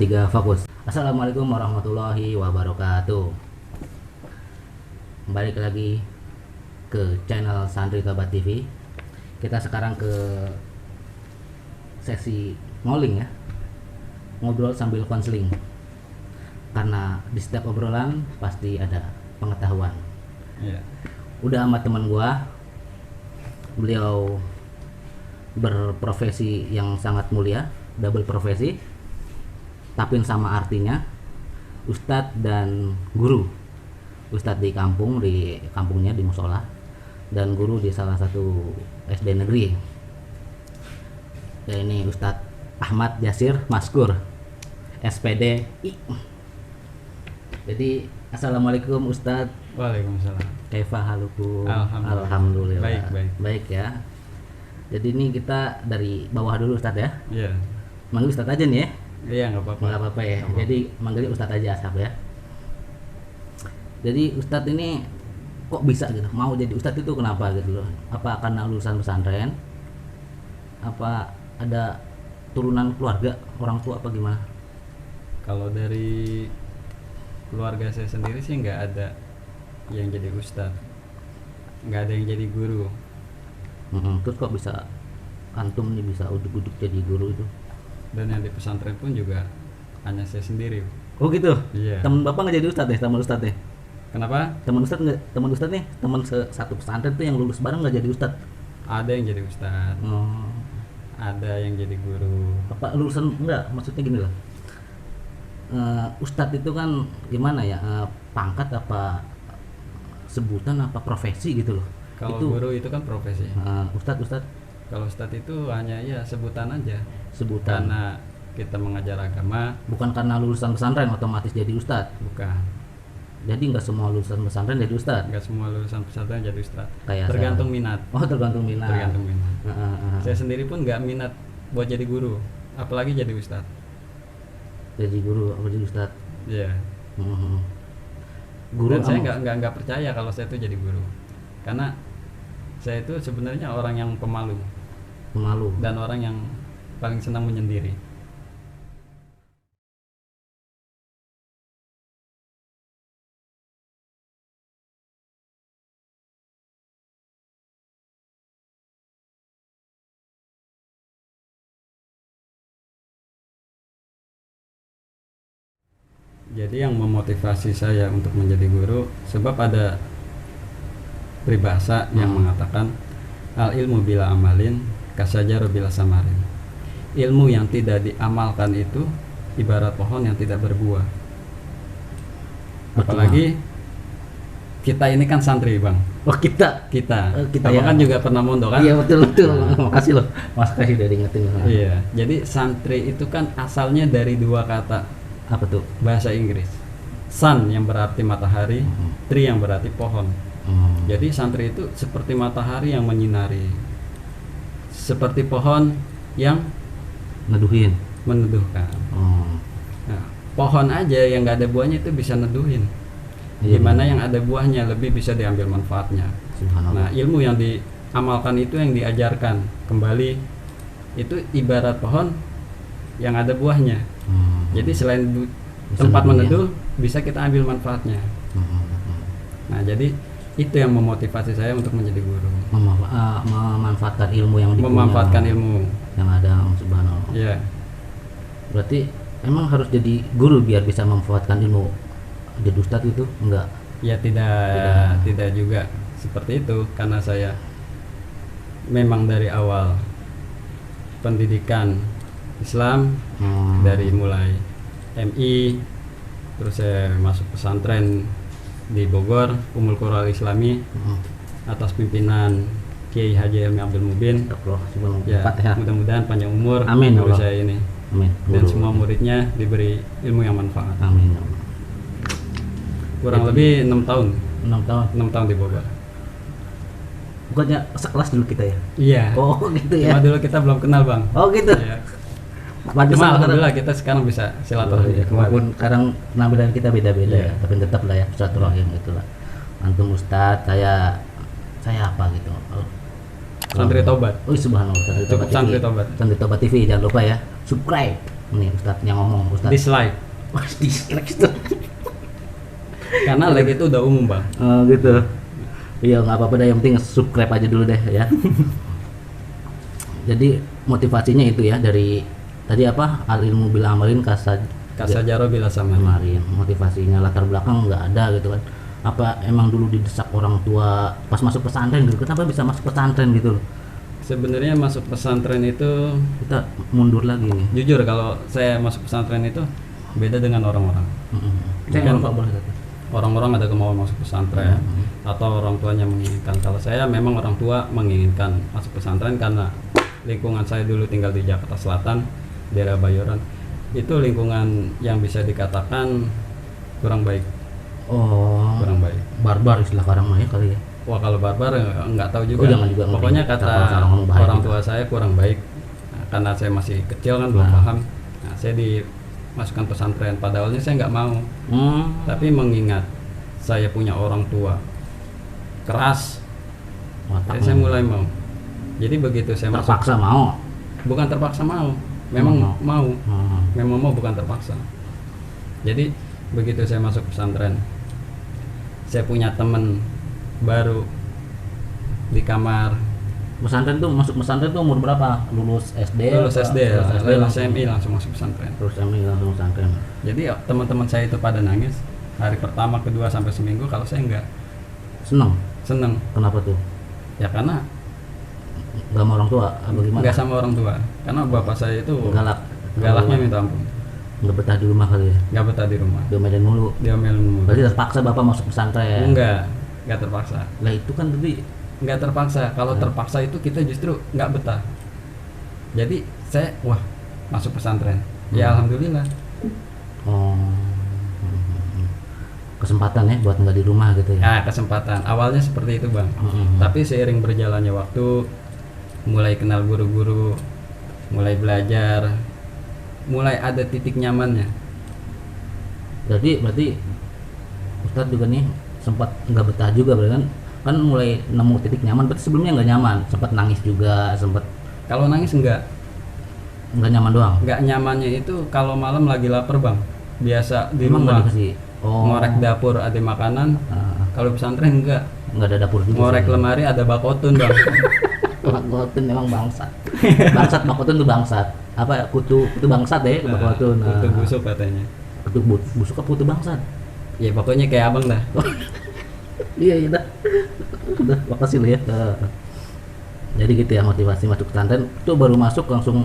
3 fokus. Assalamualaikum warahmatullahi wabarakatuh. Balik lagi ke channel Santri Tobat TV. Kita sekarang ke sesi ngoling ya, ngobrol sambil konseling. Karena di setiap obrolan pasti ada pengetahuan. Udah sama teman gua, beliau berprofesi yang sangat mulia, double profesi, tapi sama artinya, ustadz dan guru. Ustadz di kampungnya di musola, dan guru di salah satu SD negeri. Ya, ini Ustadz Ahmad Yasir Maskur, SPD I. Jadi assalamualaikum Ustadz. Waalaikumsalam. Kaifa halukum? Alhamdulillah. Baik ya. Jadi ini kita dari bawah dulu Ustadz ya. Iya. Manggil Ustadz aja nih ya. Iya, nggak apa-apa. Nggak apa-apa ya. Jadi manggilnya Ustadz aja Ashab ya. Jadi Ustadz ini kok bisa gitu mau jadi Ustadz itu kenapa gitu loh? Apa karena lulusan pesantren? Apa ada turunan keluarga, orang tua apa gimana? Kalau dari keluarga saya sendiri sih nggak ada yang jadi ustadz, nggak ada yang jadi guru. Terus kok bisa antum nih bisa uduk-uduk jadi guru itu? Dan yang di pesantren pun juga hanya saya sendiri. Oh gitu? Iya. Temen bapak nggak jadi ustadz ya? Teman ustadz ya? Kenapa? Teman ustadz nggak? Teman ustadz nih, teman satu pesantren tuh yang lulus bareng nggak jadi ustadz? Ada yang jadi ustadz, ada yang jadi guru. Apa lulusan enggak? Maksudnya gini loh. Ustadz itu kan gimana ya? Pangkat apa sebutan apa profesi gitu loh? Kalau itu, guru itu kan profesi. Ustadz. Kalau ustadz itu hanya ya sebutan aja. Sebutan. Karena kita mengajar agama. Bukan karena lulusan pesantren otomatis jadi ustadz. Bukan. Jadi nggak semua lulusan pesantren jadi ustadz. Nggak semua lulusan pesantren jadi ustadz. Kayak tergantung minat. Oh, tergantung minat. Tergantung minat. Saya sendiri pun nggak minat buat jadi guru, apalagi jadi ustadz. Jadi guru apa jadi ustadz? Iya. Guru. Dan saya nggak percaya kalau saya itu jadi guru, karena saya itu sebenarnya orang yang pemalu. Dan orang yang paling senang menyendiri. Jadi yang memotivasi saya untuk menjadi guru, sebab ada peribahasa yang mengatakan al ilmu bila amalin kasajaru bila samarin. Ilmu yang tidak diamalkan itu ibarat pohon yang tidak berbuah. Apalagi kita ini kan santri, Bang. Oh, kita Abang ya. kan juga pernah mondok kan? Iya, betul. Makasih loh. Mas kasih udah diingetin. Iya. Jadi santri itu kan asalnya dari dua kata. Apa tuh? Bahasa Inggris. Sun yang berarti matahari, tree yang berarti pohon. Jadi santri itu seperti matahari yang menyinari, seperti pohon yang meneduhkan. Nah, pohon aja yang nggak ada buahnya itu bisa neduhin. Gimana yang ada buahnya lebih bisa diambil manfaatnya. Nah, ilmu yang diamalkan itu yang diajarkan kembali itu ibarat pohon yang ada buahnya. Jadi selain tempat meneduh bisa kita ambil manfaatnya. Nah, jadi itu yang memotivasi saya untuk menjadi guru. Memanfaatkan ilmu yang dipunya. Memanfaatkan ilmu yang ada, subhanallah. Iya. Berarti emang harus jadi guru biar bisa memanfaatkan ilmu. Jadi ustadz itu enggak? Ya tidak juga seperti itu, karena saya memang dari awal pendidikan Islam dari mulai MI, terus saya masuk pesantren di Bogor, Ummul Qura Islami, atas pimpinan Kiai Haji Helmi Abdul Mubin. Ya, mudah-mudahan panjang umur. Amin. Guru saya ini. Amin. Dan semua muridnya diberi ilmu yang manfaat. Amin. Kurang lebih 6 tahun. 6 tahun di Bogor. Bukannya sekelas dulu kita ya? Iya. Oh gitu ya. Cuma dulu kita belum kenal, Bang. Oh gitu. Iya. Cuma alhamdulillah kita sekarang bisa silaturahmi. Walaupun sekarang penampilan kita beda-beda ya, tapi tetap lah ya silaturahim gitulah. Antum ustadz, saya apa gitu. Santri Tobat. Oh subhanallah, Santri Tobat. Santri Tobat TV jangan lupa ya. Subscribe. Nih Ustadz yang ngomong, Ustadz. Dislike. Dislike itu. Karena like itu udah umum bang. Oh gitu. Iya nggak apa-apa deh, yang penting subscribe aja dulu deh ya. Jadi motivasinya itu ya dari tadi apa, al ilmu bil amalin Kasajaro bila samarin. kemarin. Motivasinya latar belakang nggak ada gitu kan. Apa emang dulu didesak orang tua pas masuk pesantren gitu, kenapa bisa masuk pesantren gitu loh. Sebenarnya masuk pesantren itu, Kita mundur lagi nih. jujur kalau saya masuk pesantren itu beda dengan orang-orang. Saya Bukan- nggak boleh kata. Orang-orang ada kemauan masuk pesantren atau orang tuanya menginginkan. Kalau saya memang orang tua menginginkan masuk pesantren karena lingkungan saya dulu tinggal di Jakarta Selatan, daerah Bayoran. Itu lingkungan yang bisa dikatakan kurang baik, Oh, kurang baik. barbar istilah sekarang mah ya kali ya. Wah kalau barbar nggak tahu juga. Oh, jangan juga Pokoknya ngerti. kata Cara ngomong baik orang gitu. tua saya kurang baik. Nah, karena saya masih kecil kan belum paham. Nah, saya dimasukkan pesantren. Pada awalnya saya nggak mau, tapi mengingat saya punya orang tua keras, jadi saya mulai mau. Jadi begitu saya masuk, terpaksa mau. bukan terpaksa mau, memang mau, memang mau bukan terpaksa. Jadi begitu saya masuk pesantren, saya punya teman baru di kamar. Pesantren tuh, masuk pesantren tuh umur berapa? Lulus SD? Lulus apa? SD, Lulus lulus SMI langsung masuk pesantren. Terus kami langsung pesantren. Jadi ya, teman-teman saya itu pada nangis hari pertama, kedua sampai seminggu. Kalau saya enggak, seneng. Kenapa tuh? Ya karena Gak sama orang tua? Apa gimana? enggak sama orang tua. Karena bapak saya itu Galak. galaknya minta ampun. Nggak betah di rumah kali ya? Enggak betah di rumah. Diomelin mulu. Diomelin mulu. Berarti terpaksa bapak masuk pesantren? Enggak terpaksa. Lah itu kan tadi. Enggak terpaksa. Kalau terpaksa itu kita justru enggak betah. Jadi saya masuk pesantren. Ya alhamdulillah. Oh. Kesempatan ya buat nggak di rumah gitu ya? Ya kesempatan. Awalnya seperti itu bang. Tapi seiring berjalannya waktu, mulai kenal guru-guru, mulai belajar, mulai ada titik nyamannya. Berarti Ustadz juga nih sempat nggak betah juga berarti kan mulai nemu titik nyaman. Berarti sebelumnya nggak nyaman, sempat nangis juga, sempat Kalau nangis enggak nyaman doang. nyamannya itu kalau malam lagi lapar bang. Biasa di Emang rumah nggak dikasih. Oh, ngorek dapur ada makanan. Kalau pesantren enggak. nggak ada dapur juga. Ngorek sih. lemari ada bakotun bang. Bakotun memang bangsat. Bangsat bakotun tuh bangsat. Apa kutu bangsat ya bakotun. Kutu busuk katanya. Kutu busuk apa kutu bangsat? Ya pokoknya kayak abang dah. Iya dah. Udah makasih lo ya. Jadi gitu ya motivasi masuk pesantren itu baru masuk langsung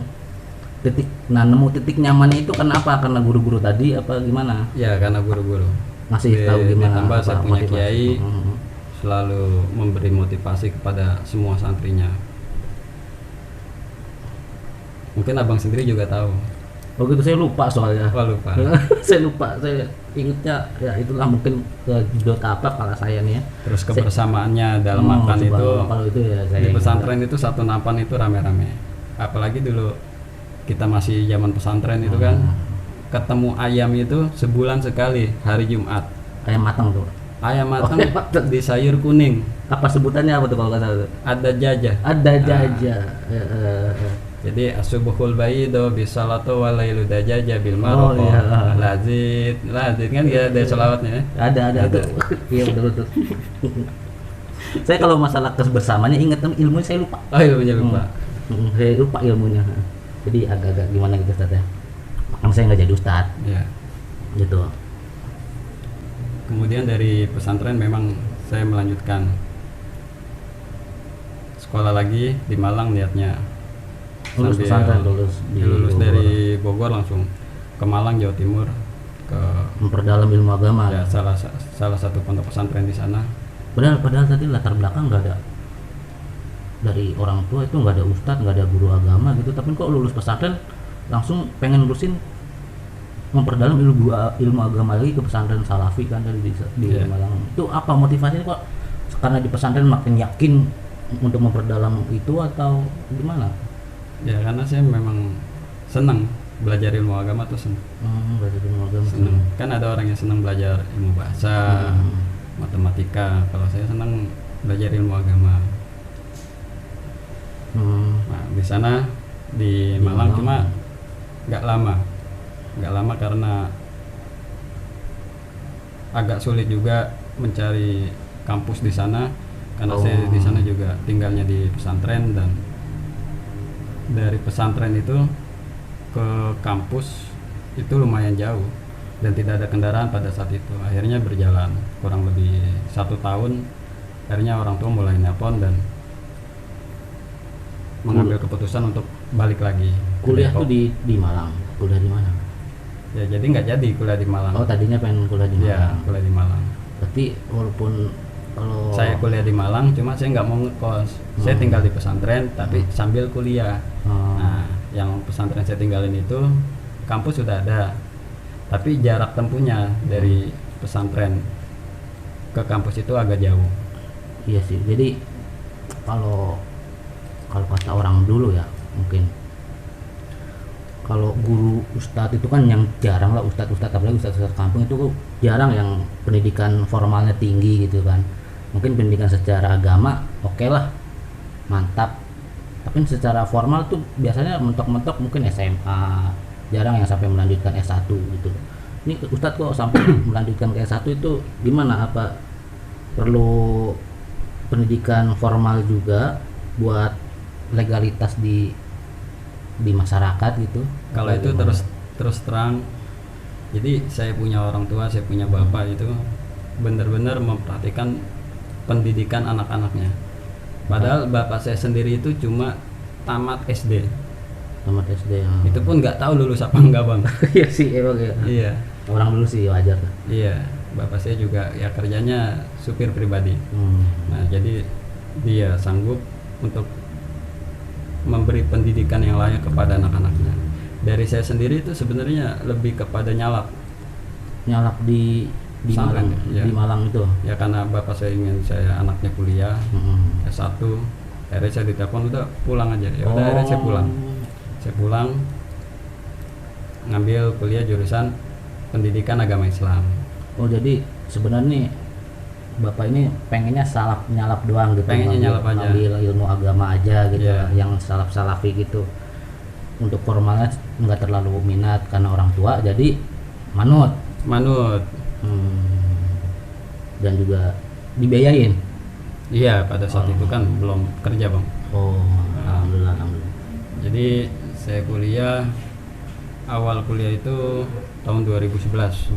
nemu titik nyamannya itu kenapa? Karena guru-guru tadi apa gimana? Ya karena guru-guru. Ngasih tahu gimana? Ditambah saya punya motivasi. kiai selalu memberi motivasi kepada semua santrinya. Mungkin abang sendiri juga tahu. Oh gitu, saya lupa soalnya. Wah lupa. Saya lupa, saya ingetnya ya itulah mungkin ke judul apa kalau saya nih ya. Terus kebersamaannya dalam makan coba, itu kalau itu ya saya di ingat. pesantren itu satu nampan itu rame-rame. Apalagi dulu kita masih zaman pesantren itu kan ketemu ayam itu sebulan sekali hari Jumat. Ayam matang tuh. Ayam matang ayam matang. di sayur kuning. Apa sebutannya apa tuh kalau nggak salah tuh? Ada jajah. Ada jajah. Jadi asubuhul baido bisalatu walailu dajaja bil ma'ruf. iya. Lazid kan ya ada selawatnya ya. Ada tuh. Iya betul. Saya kalau masalah kebersamaannya ingat ilmunya saya lupa. Oh iya punya lupa. Saya lupa ilmunya. Jadi agak-agak gimana gitu Ustaz ya. Makanya saya nggak jadi Ustaz Ya. gitu. Kemudian dari pesantren memang saya melanjutkan sekolah lagi di Malang niatnya. Lulus Sambil pesantren, lulus di lulus Bogor. dari Bogor langsung ke Malang Jawa Timur ke Memperdalam ilmu agama. ya, salah satu pondok pesantren di sana. Padahal tadi latar belakang nggak ada dari orang tua, itu nggak ada ustadz, nggak ada guru agama gitu, tapi kok lulus pesantren langsung pengen lulusin memperdalam ilmu agama lagi ke pesantren salafi kan dari di Yeah. Malang. Itu apa motivasinya kok? Karena di pesantren makin yakin untuk memperdalam itu atau gimana? Ya karena saya memang senang belajar ilmu agama tuh senang. Belajar ilmu agama. Senang. Kan ada orang yang senang belajar ilmu bahasa, matematika. Kalau saya senang belajar ilmu agama. Nah, di sana di Malang cuma nggak lama. nggak lama karena agak sulit juga mencari kampus di sana karena saya di sana juga tinggalnya di pesantren, dan dari pesantren itu ke kampus itu lumayan jauh dan tidak ada kendaraan pada saat itu. Akhirnya berjalan kurang lebih 1 tahun, akhirnya orang tua mulai nelpon dan mengambil keputusan untuk balik lagi ke Kuliah Depok. tuh di Malang. Kuliah di mana? Ya jadi nggak jadi kuliah di Malang. Oh, tadinya pengen kuliah di Ya, Malang. kuliah di Malang. Berarti walaupun kalau Saya kuliah di Malang, cuma saya nggak mau ngekos. Saya tinggal di pesantren, tapi sambil kuliah. Oh, Nah, yang pesantren saya tinggalin itu kampus sudah ada, tapi jarak tempuhnya dari pesantren ke kampus itu agak jauh. iya sih. Jadi kalau kalau kata orang dulu ya, mungkin kalau guru ustadz itu kan yang jarang lah, ustadz apalagi ustadz kampung itu jarang yang pendidikan formalnya tinggi gitu kan. Mungkin pendidikan secara agama oke lah, mantap, tapi secara formal tuh biasanya mentok-mentok mungkin SMA, jarang yang sampai melanjutkan S1 gitu. Ini ustadz kok sampai melanjutkan ke S1 itu gimana? Apa perlu pendidikan formal juga buat legalitas di masyarakat gitu? Kalau itu terus terang, jadi saya punya orang tua, saya punya bapak itu benar-benar memperhatikan pendidikan anak-anaknya. Padahal bapak saya sendiri itu cuma tamat SD. Tamat SD ya. Itu pun nggak tahu lulus apa enggak, Bang. Iya sih emang ya. Iya. Orang dulu sih wajar. Iya, bapak saya juga ya kerjanya supir pribadi. Nah, jadi dia sanggup untuk memberi pendidikan yang layak kepada anak-anaknya. Dari saya sendiri itu sebenarnya lebih kepada nyalak di Pesantren, Malang, ya. di Malang itu. ya, karena bapak saya ingin saya anaknya kuliah S1. Akhirnya saya ditelepon, udah pulang aja. Ya udah, akhirnya saya pulang ngambil kuliah jurusan pendidikan agama Islam. Oh, jadi sebenarnya nih bapak ini pengennya nyalap doang gitu, Pengennya nyalap aja. ngambil ilmu agama aja gitu, Iya. yang salafi gitu. Untuk formalnya nggak terlalu minat karena orang tua, jadi manut. Dan juga dibiayain. Iya, pada saat itu kan belum kerja, Bang. Oh, alhamdulillah. Jadi saya kuliah, awal kuliah itu tahun 2011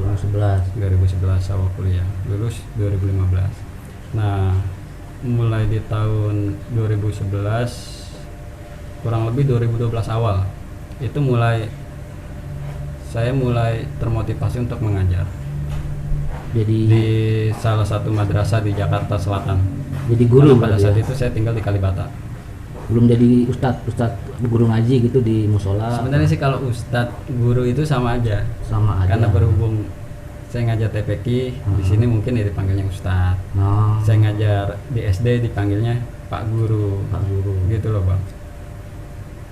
awal kuliah, lulus 2015. Nah, mulai di tahun 2011 kurang lebih 2012 awal itu saya mulai termotivasi untuk mengajar Jadi di salah satu madrasah di Jakarta Selatan. jadi guru Karena pada berarti saat ya? itu saya tinggal di Kalibata. Belum jadi ustadz guru ngaji gitu di musola. Sebenarnya sih kalau ustadz guru itu sama aja. Sama aja. Karena berhubung saya ngajar TPQ, di sini mungkin ya dipanggilnya ustadz. Oh, Saya ngajar di SD dipanggilnya Pak Guru. Pak Guru. Gitu loh, Bang.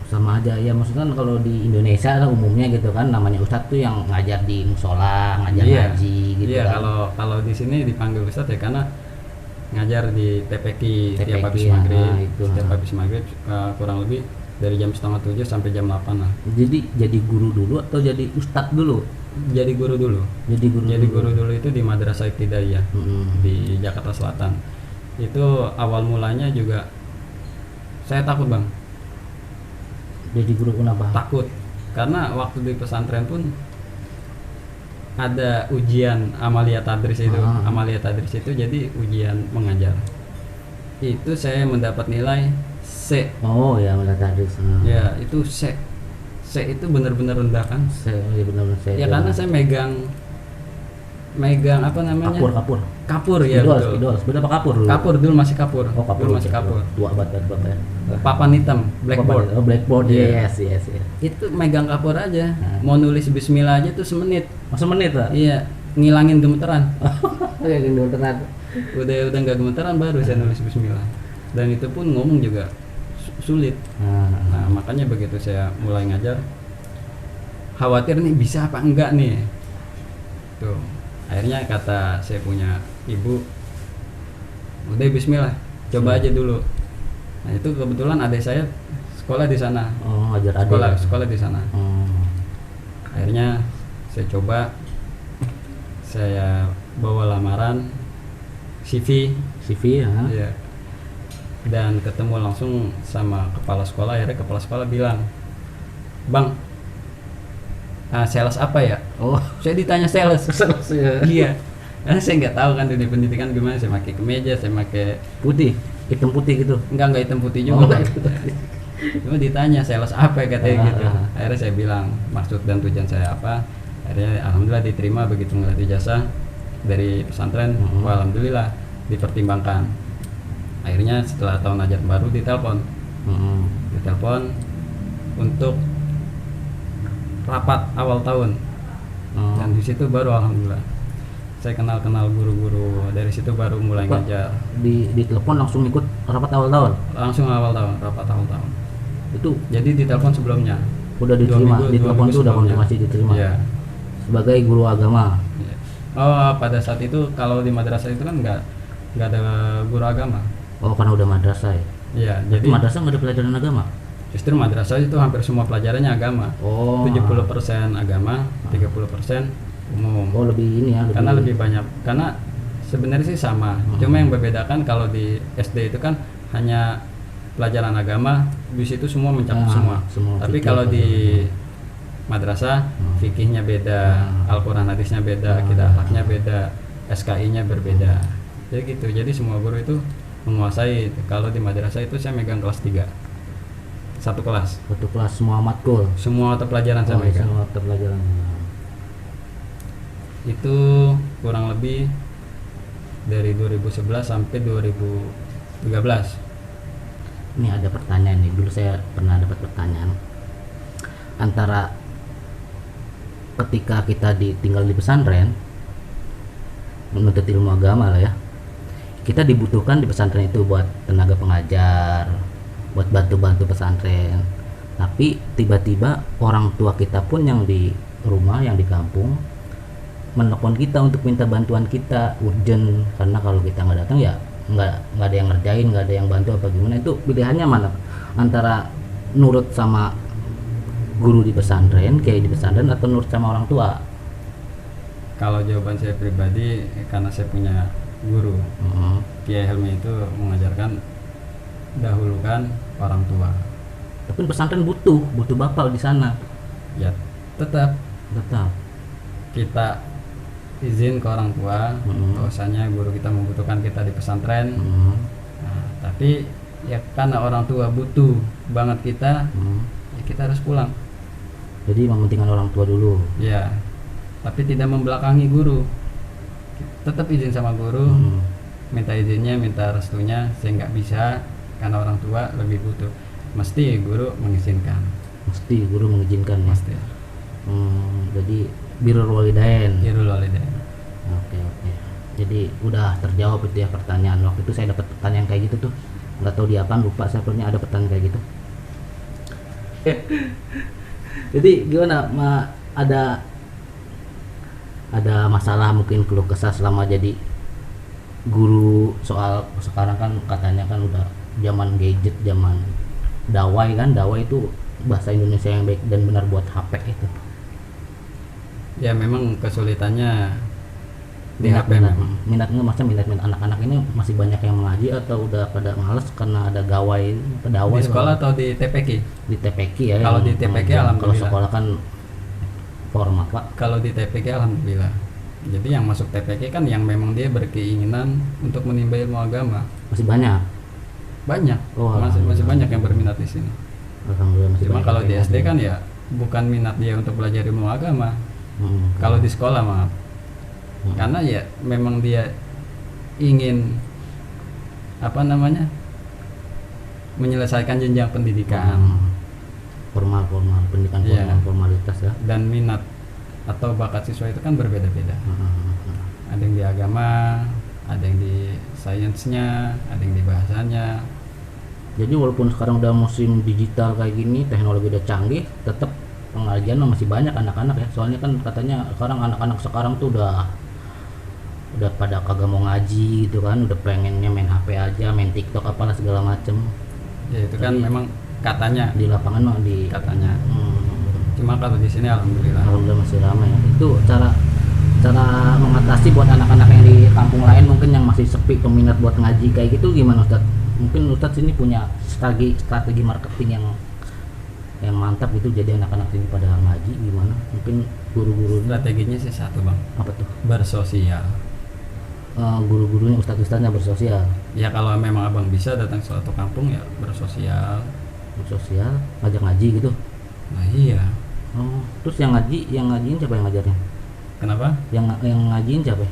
Sama aja ya, maksudnya kan kalau di Indonesia lah umumnya gitu kan, namanya ustadz tuh yang ngajar di musola, ngajar Iya. ngaji gitu Iya, kan. kalau di sini dipanggil ustadz ya karena ngajar di TPQ tiap habis ya, maghrib. itu. Setiap habis maghrib kurang lebih dari jam 6:30 sampai jam 8 lah. Jadi guru dulu atau jadi ustadz dulu? Jadi guru dulu. Jadi Guru dulu itu di Madrasah Ibtidaiyah di Jakarta Selatan. Itu awal mulanya juga saya takut, Bang. Jadi guru kenapa? Takut karena waktu di pesantren pun ada ujian amalia tadris itu. Amalia tadris itu jadi ujian mengajar. Itu saya mendapat nilai C. Oh ya, mulai tadi. Ya, itu C. C itu benar-benar rendah kan? Saya benar-benar saya. Ya karena saya megang apa namanya? Kapur ya, betul. Spidol. Sepeda apa kapur dulu? Kapur dulu masih kapur. Oh, kapur. Dulu masih kapur. Tua banget bapak ya. Papan hitam, blackboard. Oh, blackboard. Iya. Yes. Itu megang kapur aja. Mau nulis bismillah aja tuh semenit. Masa menit lah. Iya, ngilangin gemeteran. Oh ya, gini tenan. Udah nggak gemeteran baru saya nulis bismillah. Dan itu pun ngomong juga sulit. Nah, makanya begitu saya mulai ngajar, khawatir nih bisa apa enggak nih. Tuh, akhirnya kata saya punya ibu, udah bismillah, coba aja dulu. Nah, itu kebetulan adik saya sekolah di sana. Oh, ngajar adik. Sekolah di sana. Akhirnya Saya coba, saya bawa lamaran, CV, CV ya. ya, dan ketemu langsung sama kepala sekolah. Akhirnya kepala sekolah bilang, "Bang, sales apa ya?" Oh, Saya ditanya sales. sales ya. Iya, karena saya nggak tahu kan dunia pendidikan gimana. Saya pakai kemeja, saya pakai Putih, hitam putih gitu. enggak hitam putih Oh, juga. enggak Bang. Cuma ditanya sales apa ya, katanya gitu. Ah. Akhirnya saya bilang maksud dan tujuan saya apa. Akhirnya alhamdulillah diterima. Begitu ngeliat ijazah dari pesantren, wah, alhamdulillah dipertimbangkan. Akhirnya setelah tahun ajar baru ditelepon untuk rapat awal tahun. Dan di situ baru alhamdulillah saya kenal guru-guru. Dari situ baru mulai Pak, ngajar. di telepon langsung ikut rapat awal tahun. Langsung awal tahun, rapat awal tahun. Itu Jadi ditelepon sebelumnya. udah diterima, di dua telepon minggu itu udah sebelumnya. konfirmasi diterima. Iya. Sebagai guru agama. Iya. Oh, pada saat itu kalau di madrasah itu kan nggak ada guru agama. Oh, karena udah madrasah ya. Iya, Jadi jadi madrasah nggak ada pelajaran agama. justru madrasah itu hampir semua pelajarannya agama. Oh. 70% agama, 30% umum. Oh, lebih ini ya, Karena lebih banyak. Karena sebenarnya sih sama. Cuma yang membedakan kalau di SD itu kan hanya pelajaran agama, di situ semua mencakup semua. Tapi fikih, kalau di pelajaran. madrasah, fikihnya beda, Al-Quran hadisnya beda, akidah akhlaknya beda, SKI-nya berbeda. Jadi gitu. Jadi semua guru itu menguasai. Kalau di madrasah itu saya megang kelas 3. Satu kelas. Satu kelas semua matkul. Semua mata pelajaran saya megang. Semua mata pelajaran. Itu kurang lebih dari 2011 sampai 2013. Ini ada pertanyaan nih. Dulu saya pernah dapat pertanyaan antara ketika kita tinggal di pesantren menuntut ilmu agama lah ya, kita dibutuhkan di pesantren itu buat tenaga pengajar, buat bantu-bantu pesantren. Tapi tiba-tiba orang tua kita pun yang di rumah, yang di kampung menelpon kita untuk minta bantuan kita urgent, karena kalau kita nggak datang ya nggak ada yang ngerjain, nggak ada yang bantu apa gimana. Itu pilihannya mana antara nurut sama guru di pesantren, kayak di pesantren, atau nurut sama orang tua? Kalau jawaban saya pribadi, karena saya punya guru, Kiai Helmi itu mengajarkan dahulukan orang tua. Tapi pesantren butuh bapak di sana. Ya tetap kita izin ke orang tua, bahwasanya guru kita membutuhkan kita di pesantren. Nah, tapi ya karena orang tua butuh banget kita, ya kita harus pulang. Jadi mementingkan orang tua dulu. Ya, tapi tidak membelakangi guru. Tetap izin sama guru, minta izinnya, minta restunya. Saya nggak bisa karena orang tua lebih butuh. Mesti guru mengizinkan. Mesti guru mengizinkan ya. Mesti. Jadi birrul walidain. Birrul walidain. Oke. Jadi udah terjawab itu ya pertanyaan. Waktu itu saya dapat pertanyaan kayak gitu tuh. Nggak tahu di apa, lupa saya pernah ada pertanyaan kayak gitu. Jadi gimana, ada masalah mungkin keluh kesah selama jadi guru? Soal sekarang kan katanya kan udah zaman gadget, zaman dawai kan. Dawai itu bahasa Indonesia yang baik dan benar buat HP itu. Ya memang kesulitannya di HP memang. Minatnya anak-anak ini masih banyak yang mengaji atau udah pada males karena ada gawai pedawai Di sekolah atau di TPQ? Di TPQ ya. Kalau di TPQ alhamdulillah. Kalau sekolah kan formal Pak. Kalau di TPQ alhamdulillah. Jadi yang masuk TPQ kan yang memang dia berkeinginan untuk menimba ilmu agama. Masih banyak. Banyak. Oh, masih banyak yang berminat di sini. Alhamdulillah masih Cuma banyak kalau yang di SD mengaji. kan ya bukan minat dia untuk belajar ilmu agama. Kalau di sekolah maaf. Karena ya memang dia ingin menyelesaikan jenjang pendidikan. Formal pendidikan formalitas ya. Dan minat atau bakat siswa itu kan berbeda-beda. Ada yang di agama, ada yang di sainsnya, ada yang di bahasanya. Jadi walaupun sekarang udah musim digital kayak gini, teknologi udah canggih, tetap pengajian masih banyak anak-anak ya. Soalnya kan katanya sekarang anak-anak sekarang tuh udah pada kagak mau ngaji gitu kan, udah pengennya main HP aja, main TikTok apalah segala macem. Ya itu kan memang katanya di lapangan mah katanya. Cuma kalau di sini alhamdulillah. Alhamdulillah masih ramai ya. Itu cara mengatasi buat anak-anak yang di kampung lain mungkin yang masih sepi peminat buat ngaji kayak gitu gimana Ustadz? Mungkin Ustadz sini punya strategi marketing yang mantap gitu jadi anak-anak sini pada ngaji gimana? Mungkin guru-guru Strateginya sih satu bang, apa tuh? bersosial. Guru-gurunya ustadz-ustadznya bersosial. Ya kalau memang abang bisa datang ke suatu kampung ya bersosial. Ngajak ngaji gitu. Nah iya. Oh, terus yang ngajiin siapa yang ngajarnya? Kenapa? Yang ngajiin siapa?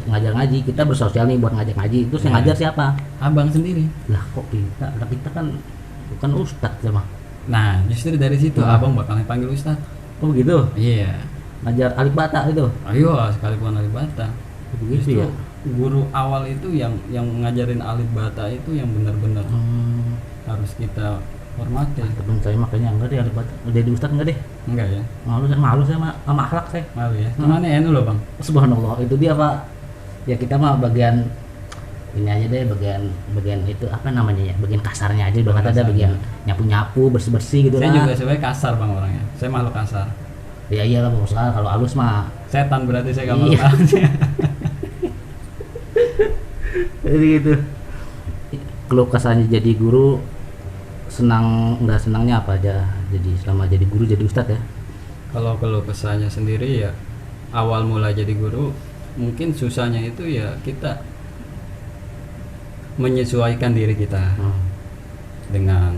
Ngajar ngaji, kita bersosial nih buat ngajak ngaji. Terus yang Ya. ngajar siapa? Abang sendiri. Lah kok kita kan bukan ustadz sama. Nah justru dari situ abang bakal panggil ustadz. Oh begitu. Iya. Ngajar alif bata itu. Ayo sekalipun alif bata. Begitu ya. Guru awal itu yang ngajarin alif bata itu yang benar-benar harus kita hormati. Temen saya makanya enggak deh alif bata. Jadi ustadz enggak deh. Enggak ya? Malu saya sama akhlak saya. Malu ya. Mana enu loh bang? Subhanallah, itu dia Pak. Ya kita mah bagian ini aja deh, bagian itu apa namanya ya, bagian kasarnya aja. Udah kata ada bagian nyapu bersih gitu Saya lah. juga sebenarnya kasar bang orangnya. Saya malu kasar. Ya iyalah bos, kalau halus mah Setan berarti saya gak malu Iya. halus. jadi gitu. Keluh kesahnya jadi guru, nggak senangnya apa aja jadi selama jadi guru jadi ustadz ya. Kalau keluh kesahnya sendiri ya awal mula jadi guru mungkin susahnya itu ya kita menyesuaikan diri kita dengan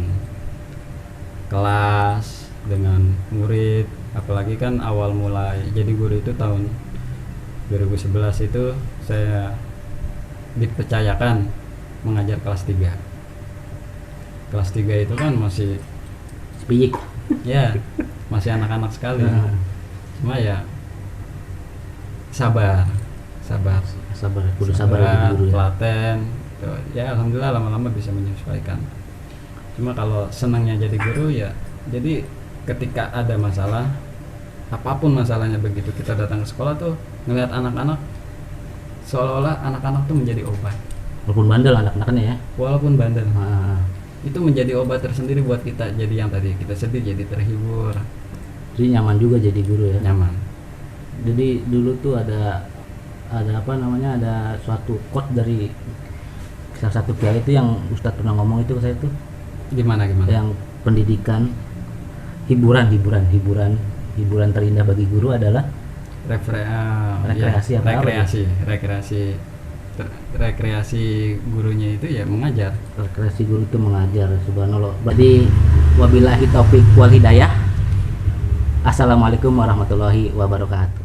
kelas, dengan murid, apalagi kan awal mulai jadi guru itu tahun 2011 itu saya dipercayakan mengajar kelas 3. Kelas 3 itu kan masih Sepiyik. ya masih anak-anak sekali. Cuma ya sabar Kudu sabar jadi guru ya. telaten tuh. Ya alhamdulillah lama-lama bisa menyesuaikan. Cuma kalau senangnya jadi guru ya jadi ketika ada masalah apapun masalahnya, begitu kita datang ke sekolah tuh ngelihat anak-anak seolah-olah anak-anak tuh menjadi obat. Walaupun bandel anak-anaknya ya. Walaupun bandel Nah, itu menjadi obat tersendiri buat kita. Jadi yang tadi kita sedih jadi terhibur, jadi nyaman juga jadi guru ya. nyaman. Jadi dulu tuh ada apa namanya, ada suatu quote dari salah satu kiai itu yang Ustadz pernah ngomong itu ke saya tuh, Gimana yang pendidikan hiburan terindah bagi guru adalah rekreasi. Rekreasi gurunya itu ya mengajar. Rekreasi guru itu mengajar. Subhanallah. Berarti wabillahi taufik wal hidayah. Assalamualaikum warahmatullahi wabarakatuh.